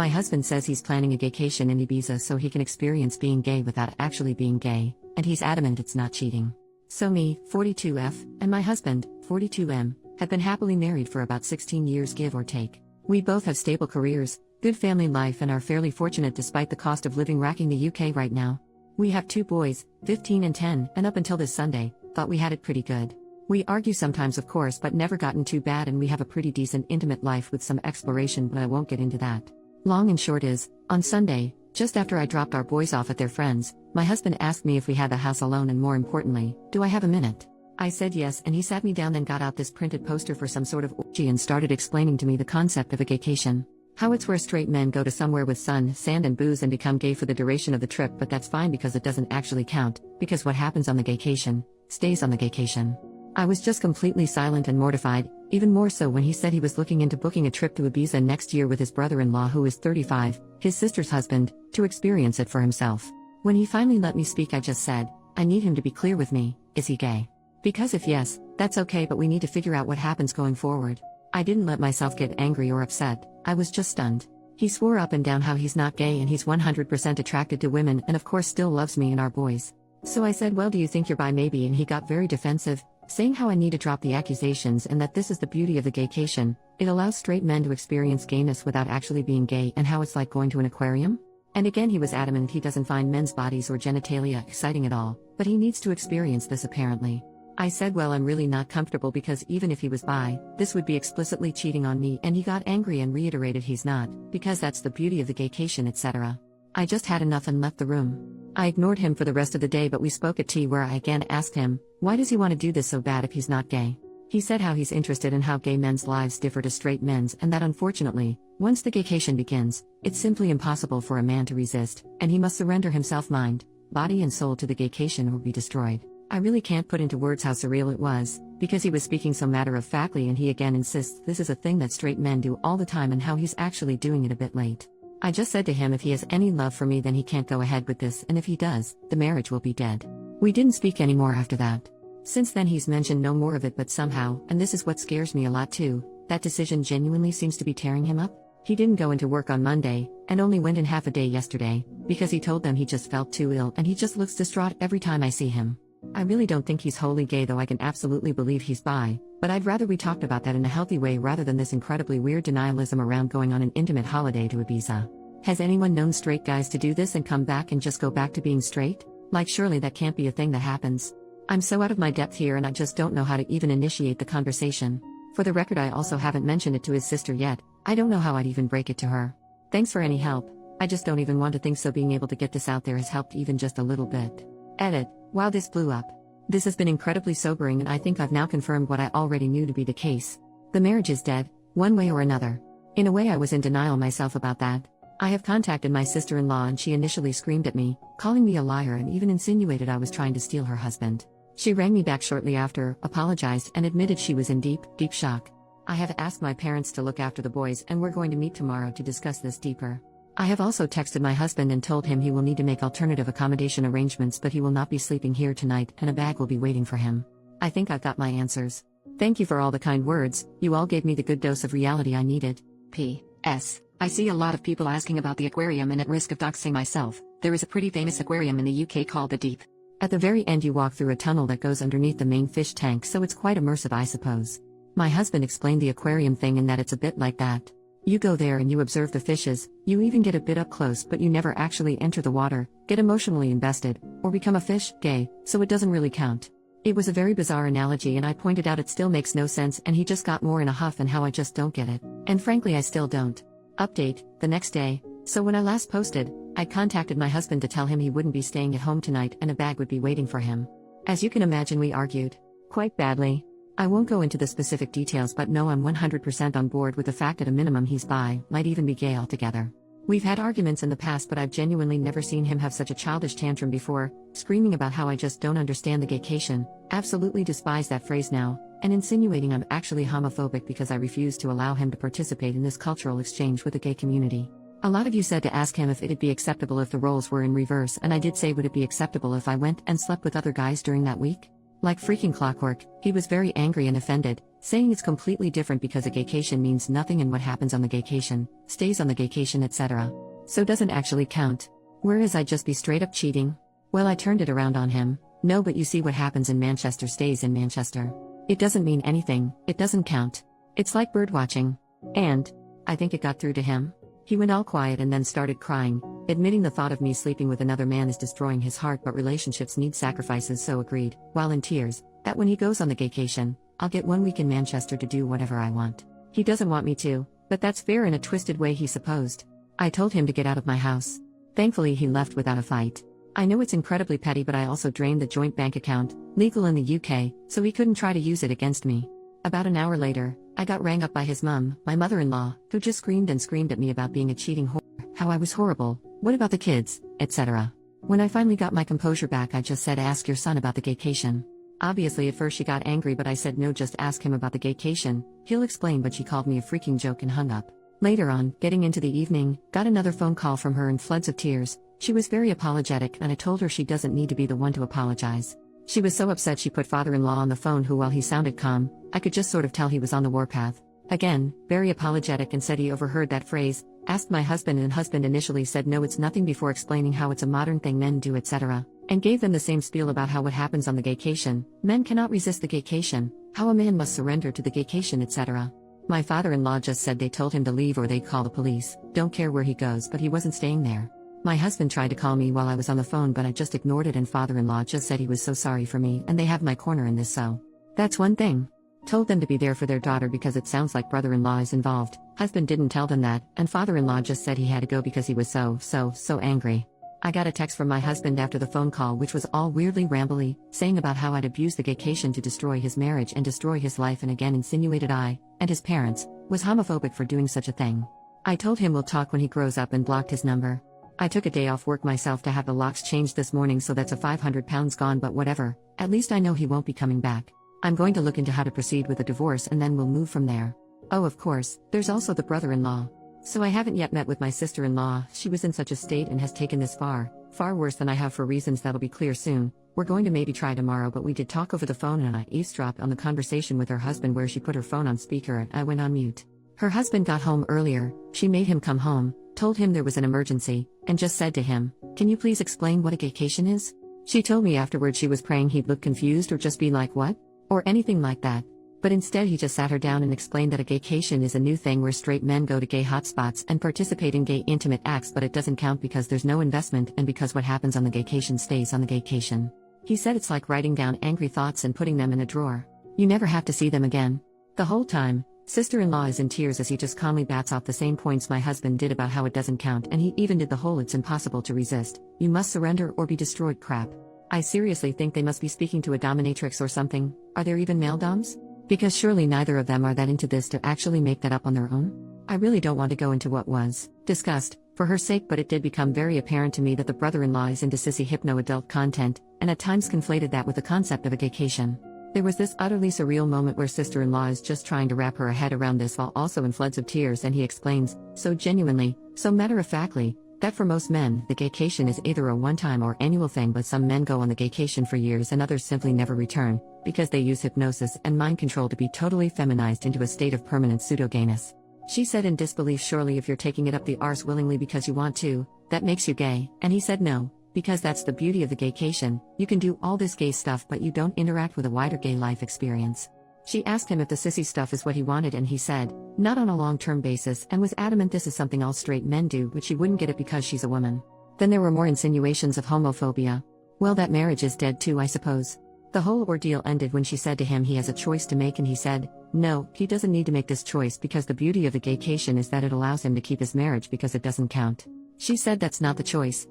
My husband says he's planning a gaycation in Ibiza so he can experience being gay without actually being gay, and he's adamant it's not cheating. So me, 42F, and my husband, 42M, have been happily married for about 16 years give or take. We both have stable careers, good family life and are fairly fortunate despite the cost of living racking the UK right now. We have 2 boys, 15 and 10, and up until this Sunday, thought we had it pretty good. We argue sometimes of course but never gotten too bad and we have a pretty decent intimate life with some exploration but I won't get into that. Long and short is, on Sunday, just after I dropped our boys off at their friends, my husband asked me if we had the house alone and more importantly, do I have a minute? I said yes and he sat me down then got out this printed poster for some sort of orgy and started explaining to me the concept of a gaycation. How it's where straight men go to somewhere with sun, sand and booze and become gay for the duration of the trip but that's fine because it doesn't actually count, because what happens on the gaycation, stays on the gaycation. I was just completely silent and mortified, even more so when he said he was looking into booking a trip to Ibiza next year with his brother-in-law who is 35, his sister's husband, to experience it for himself. When he finally let me speak I just said, I need him to be clear with me, is he gay? Because if yes, that's okay but we need to figure out what happens going forward. I didn't let myself get angry or upset, I was just stunned. He swore up and down how he's not gay and he's 100% attracted to women and of course still loves me and our boys. So I said well do you think you're bi maybe and he got very defensive, saying how I need to drop the accusations and that this is the beauty of the gaycation, it allows straight men to experience gayness without actually being gay and how it's like going to an aquarium? And again he was adamant he doesn't find men's bodies or genitalia exciting at all, but he needs to experience this apparently. I said well I'm really not comfortable because even if he was bi, this would be explicitly cheating on me and he got angry and reiterated he's not, because that's the beauty of the gaycation etc. I just had enough and left the room. I ignored him for the rest of the day but we spoke at tea where I again asked him, why does he want to do this so bad if he's not gay? He said how he's interested in how gay men's lives differ to straight men's and that unfortunately, once the gaycation begins, it's simply impossible for a man to resist, and he must surrender himself mind, body and soul to the gaycation or be destroyed. I really can't put into words how surreal it was, because he was speaking so matter-of-factly and he again insists this is a thing that straight men do all the time and how he's actually doing it a bit late. I just said to him if he has any love for me then he can't go ahead with this and if he does, the marriage will be dead. We didn't speak anymore after that. Since then he's mentioned no more of it but somehow, and this is what scares me a lot too, that decision genuinely seems to be tearing him up. He didn't go into work on Monday, and only went in half a day yesterday, because he told them he just felt too ill and he just looks distraught every time I see him. I really don't think he's wholly gay though I can absolutely believe he's bi, but I'd rather we talked about that in a healthy way rather than this incredibly weird denialism around going on an intimate holiday to Ibiza. Has anyone known straight guys to do this and come back and just go back to being straight? Like surely that can't be a thing that happens. I'm so out of my depth here and I just don't know how to even initiate the conversation. For the record I also haven't mentioned it to his sister yet, I don't know how I'd even break it to her. Thanks for any help, I just don't even want to think so being able to get this out there has helped even just a little bit. Edit. Wow this blew up. This has been incredibly sobering and I think I've now confirmed what I already knew to be the case. The marriage is dead, one way or another. In a way I was in denial myself about that. I have contacted my sister-in-law and she initially screamed at me, calling me a liar and even insinuated I was trying to steal her husband. She rang me back shortly after, apologized and admitted she was in deep shock. I have asked my parents to look after the boys and we're going to meet tomorrow to discuss this deeper. I have also texted my husband and told him he will need to make alternative accommodation arrangements but he will not be sleeping here tonight and a bag will be waiting for him. I think I've got my answers. Thank you for all the kind words, you all gave me the good dose of reality I needed. P.S. I see a lot of people asking about the aquarium and at risk of doxing myself, there is a pretty famous aquarium in the UK called the Deep. At the very end you walk through a tunnel that goes underneath the main fish tank so it's quite immersive I suppose. My husband explained the aquarium thing and that it's a bit like that. You go there and you observe the fishes, you even get a bit up close but you never actually enter the water, get emotionally invested, or become a fish, gay, so it doesn't really count. It was a very bizarre analogy and I pointed out it still makes no sense and he just got more in a huff and how I just don't get it. And frankly I still don't. Update, the next day, so when I last posted, I contacted my husband to tell him he wouldn't be staying at home tonight and a bag would be waiting for him. As you can imagine we argued. Quite badly. I won't go into the specific details but no I'm 100% on board with the fact at a minimum he's bi, might even be gay altogether. We've had arguments in the past but I've genuinely never seen him have such a childish tantrum before, screaming about how I just don't understand the gaycation, absolutely despise that phrase now, and insinuating I'm actually homophobic because I refuse to allow him to participate in this cultural exchange with the gay community. A lot of you said to ask him if it'd be acceptable if the roles were in reverse and I did say would it be acceptable if I went and slept with other guys during that week? Like freaking clockwork, he was very angry and offended, saying it's completely different because a gaycation means nothing and what happens on the gaycation, stays on the gaycation, etc. So doesn't actually count. Whereas I'd just be straight up cheating. Well, I turned it around on him. No, but you see what happens in Manchester stays in Manchester. It doesn't mean anything, it doesn't count. It's like bird watching. And I think it got through to him. He went all quiet and then started crying, admitting the thought of me sleeping with another man is destroying his heart, but relationships need sacrifices, so agreed, while in tears, that when he goes on the gaycation, I'll get 1 week in Manchester to do whatever I want. He doesn't want me to, but that's fair in a twisted way, he supposed. I told him to get out of my house. Thankfully he left without a fight. I know it's incredibly petty, but I also drained the joint bank account, legal in the UK, so he couldn't try to use it against me. About an hour later, I got rang up by his mum, my mother-in-law, who just screamed and screamed at me about being a cheating whore, how I was horrible, what about the kids, etc. When I finally got my composure back, I just said, ask your son about the gaycation. Obviously at first she got angry, but I said no, just ask him about the gaycation, he'll explain, but she called me a freaking joke and hung up. Later on, getting into the evening, got another phone call from her in floods of tears. She was very apologetic and I told her she doesn't need to be the one to apologize. She was so upset she put father-in-law on the phone, who, while he sounded calm, I could just sort of tell he was on the warpath. Again, very apologetic, and said he overheard that phrase, asked my husband, and husband initially said no, it's nothing, before explaining how it's a modern thing men do, etc. And gave them the same spiel about how what happens on the gaycation, men cannot resist the gaycation, how a man must surrender to the gaycation, etc. My father-in-law just said they told him to leave or they'd call the police, don't care where he goes, but he wasn't staying there. My husband tried to call me while I was on the phone, but I just ignored it, and father-in-law just said he was so sorry for me and they have my corner in this, so that's one thing. Told them to be there for their daughter because it sounds like brother-in-law is involved. Husband didn't tell them that, and father-in-law just said he had to go because he was so angry. I got a text from my husband after the phone call, which was all weirdly rambly, saying about how I'd abused the gaycation to destroy his marriage and destroy his life, and again insinuated I, and his parents, was homophobic for doing such a thing. I told him we'll talk when he grows up and blocked his number. I took a day off work myself to have the locks changed this morning, so that's a £500 gone, but whatever, at least I know he won't be coming back. I'm going to look into how to proceed with a divorce and then we'll move from there. Oh, of course, there's also the brother-in-law. So I haven't yet met with my sister-in-law. She was in such a state and has taken this far worse than I have, for reasons that'll be clear soon. We're going to maybe try tomorrow, but we did talk over the phone and I eavesdropped on the conversation with her husband where she put her phone on speaker and I went on mute. Her husband got home earlier, she made him come home, told him there was an emergency, and just said to him, can you please explain what a gaycation is? She told me afterwards she was praying he'd look confused or just be like, what? Or anything like that. But instead he just sat her down and explained that a gaycation is a new thing where straight men go to gay hotspots and participate in gay intimate acts, but it doesn't count because there's no investment and because what happens on the gaycation stays on the gaycation. He said it's like writing down angry thoughts and putting them in a drawer. You never have to see them again. The whole time, sister-in-law is in tears as he just calmly bats off the same points my husband did about how it doesn't count, and he even did the whole it's impossible to resist, you must surrender or be destroyed crap. I seriously think they must be speaking to a dominatrix or something. Are there even male doms? Because surely neither of them are that into this to actually make that up on their own. I really don't want to go into what was discussed, for her sake, but it did become very apparent to me that the brother-in-law is into sissy hypno-adult content, and at times conflated that with the concept of a gaycation. There was this utterly surreal moment where sister-in-law is just trying to wrap her head around this while also in floods of tears, and he explains, so genuinely, so matter-of-factly, that for most men, the gaycation is either a one-time or annual thing, but some men go on the gaycation for years and others simply never return, because they use hypnosis and mind control to be totally feminized into a state of permanent pseudo-gayness. She said in disbelief, surely if you're taking it up the arse willingly because you want to, that makes you gay, and he said no, because that's the beauty of the gaycation, you can do all this gay stuff but you don't interact with a wider gay life experience. She asked him if the sissy stuff is what he wanted, and he said, not on a long-term basis, and was adamant this is something all straight men do, but she wouldn't get it because she's a woman. Then there were more insinuations of homophobia. Well, that marriage is dead too, I suppose. The whole ordeal ended when she said to him he has a choice to make, and he said, no, he doesn't need to make this choice because the beauty of the gaycation is that it allows him to keep his marriage because it doesn't count. She said that's not the choice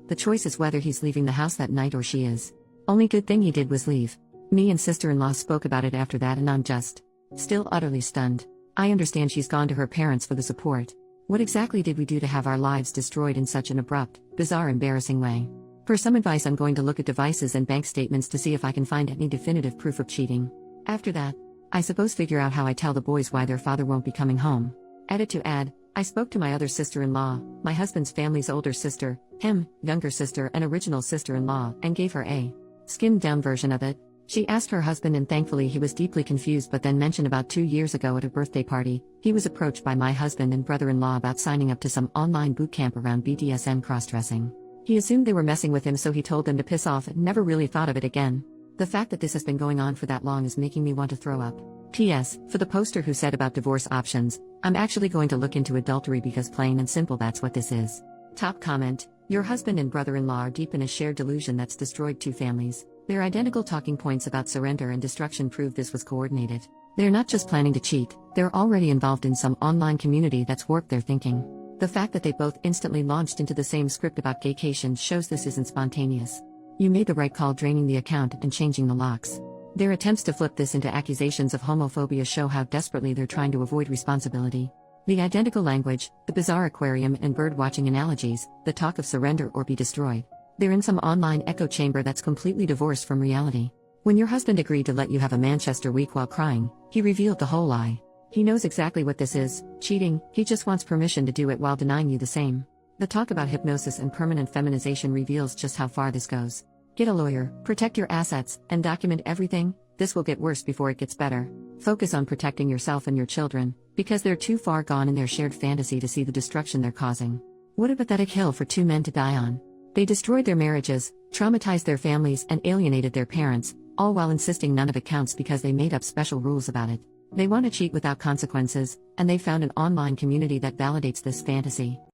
is whether he's leaving the house that night or she is. Only good thing he did was leave. Me and sister-in-law spoke about it after that and I'm just still utterly stunned. I understand she's gone to her parents for the support. What exactly did we do to have our lives destroyed in such an abrupt, bizarre, embarrassing way? For some advice, I'm going to look at devices and bank statements to see if I can find any definitive proof of cheating. After that, I suppose figure out how I tell the boys why their father won't be coming home. Added to add, I spoke to my other sister-in-law, my husband's family's older sister, younger sister and original sister-in-law, and gave her a skimmed-down version of it. She asked her husband, and thankfully he was deeply confused, but then mentioned about 2 years ago at a birthday party, he was approached by my husband and brother-in-law about signing up to some online boot camp around BDSM cross-dressing. He assumed they were messing with him, so he told them to piss off and never really thought of it again. The fact that this has been going on for that long is making me want to throw up. P.S. For the poster who said about divorce options, I'm actually going to look into adultery because plain and simple that's what this is. Top comment: your husband and brother-in-law are deep in a shared delusion that's destroyed 2 families. Their identical talking points about surrender and destruction prove this was coordinated. They're not just planning to cheat, they're already involved in some online community that's warped their thinking. The fact that they both instantly launched into the same script about gaycation shows this isn't spontaneous. You made the right call draining the account and changing the locks. Their attempts to flip this into accusations of homophobia show how desperately they're trying to avoid responsibility. The identical language, the bizarre aquarium and bird-watching analogies, the talk of surrender or be destroyed. They're in some online echo chamber that's completely divorced from reality. When your husband agreed to let you have a Manchester week while crying, he revealed the whole lie. He knows exactly what this is, cheating, he just wants permission to do it while denying you the same. The talk about hypnosis and permanent feminization reveals just how far this goes. Get a lawyer, protect your assets, and document everything. This will get worse before it gets better. Focus on protecting yourself and your children, because they're too far gone in their shared fantasy to see the destruction they're causing. What a pathetic hill for 2 men to die on. They destroyed their marriages, traumatized their families, and alienated their parents, all while insisting none of it counts because they made up special rules about it. They want to cheat without consequences, and they found an online community that validates this fantasy.